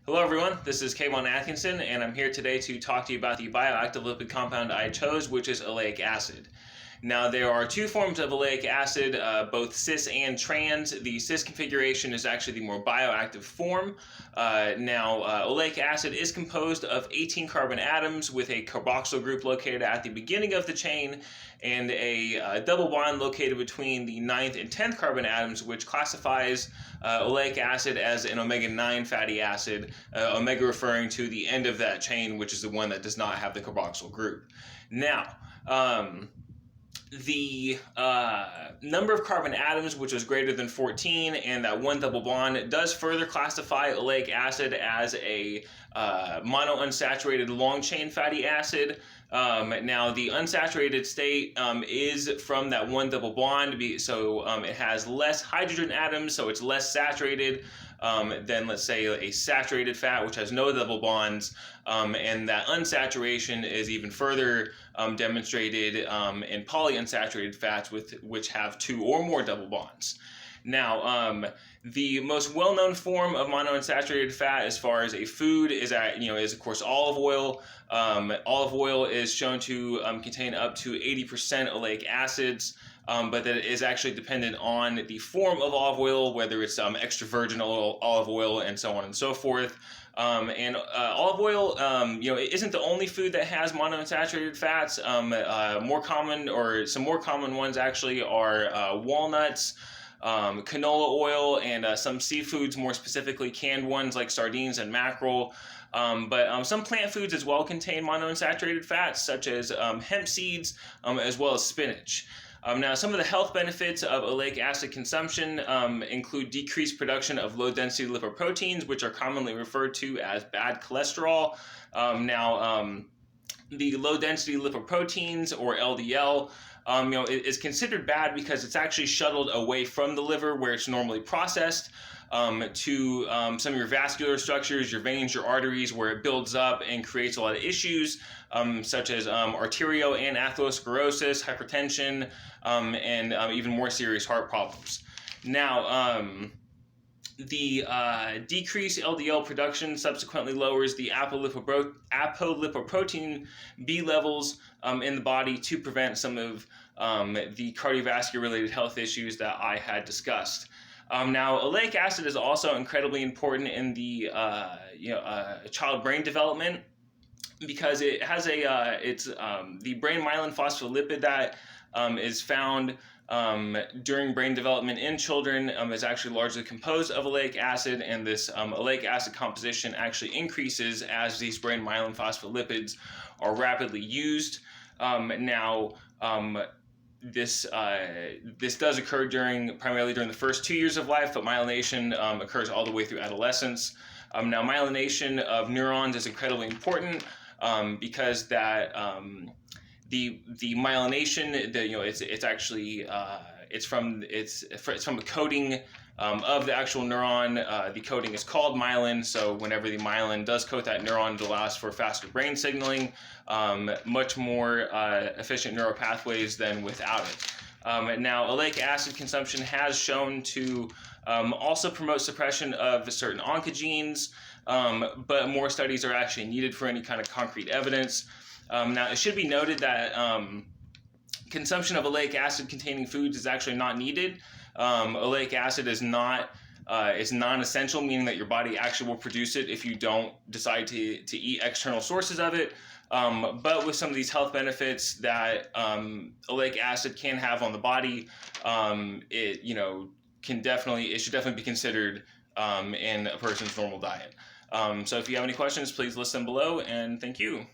Hello everyone, this is Kayvon Atkinson, and I'm here today to talk to you about the bioactive lipid compound I chose, which is oleic acid. Now, there are two forms of oleic acid, both cis and trans. The cis configuration is actually the more bioactive form. Oleic acid is composed of 18 carbon atoms with a carboxyl group located at the beginning of the chain and a double bond located between the 9th and 10th carbon atoms, which classifies oleic acid as an omega-9 fatty acid, omega referring to the end of that chain, which is the one that does not have the carboxyl group. Now, the number of carbon atoms, which was greater than 14, and that one double bond does further classify oleic acid as a monounsaturated long-chain fatty acid. Now, the unsaturated state is from that one double bond, so it has less hydrogen atoms, so it's less saturated than, let's say, a saturated fat, which has no double bonds, and that unsaturation is even further demonstrated in polyunsaturated fats which have two or more double bonds. Now, the most well-known form of monounsaturated fat, as far as a food, is of course olive oil. Olive oil is shown to contain up to 80% oleic acids, but that it is actually dependent on the form of olive oil, whether it's extra virgin olive oil, and so on and so forth. Olive oil, it isn't the only food that has monounsaturated fats. More common, or some more common ones actually, are walnuts, canola oil, and some seafoods, more specifically canned ones like sardines and mackerel. But some plant foods as well contain monounsaturated fats, such as hemp seeds, as well as spinach. Now, some of the health benefits of oleic acid consumption include decreased production of low-density lipoproteins, which are commonly referred to as bad cholesterol. The low-density lipoproteins, or LDL, is considered bad because it's actually shuttled away from the liver, where it's normally processed, to some of your vascular structures, your veins, your arteries, where it builds up and creates a lot of issues, such as arterial and atherosclerosis, hypertension, and even more serious heart problems. Now, the decreased LDL production subsequently lowers the apolipoprotein B levels in the body to prevent some of the cardiovascular-related health issues that I had discussed. Now, oleic acid is also incredibly important in the child brain development, because it has the brain myelin phospholipid that is found during brain development in children is actually largely composed of oleic acid, and this oleic acid composition actually increases as these brain myelin phospholipids are rapidly used. This does occur primarily during the first 2 years of life, but myelination occurs all the way through adolescence. Now, myelination of neurons is incredibly important because that the myelination, it's from the coating of the actual neuron. The coating is called myelin, so whenever the myelin does coat that neuron, it allows for faster brain signaling, much more efficient neural pathways than without it. Now, oleic acid consumption has shown to also promote suppression of certain oncogenes, but more studies are actually needed for any kind of concrete evidence. Now, it should be noted that consumption of oleic acid containing foods is actually not needed. Oleic acid is non-essential, meaning that your body actually will produce it if you don't decide to eat external sources of it. But with some of these health benefits that oleic acid can have on the body, it should definitely be considered in a person's normal diet. So if you have any questions, please list them below, and thank you.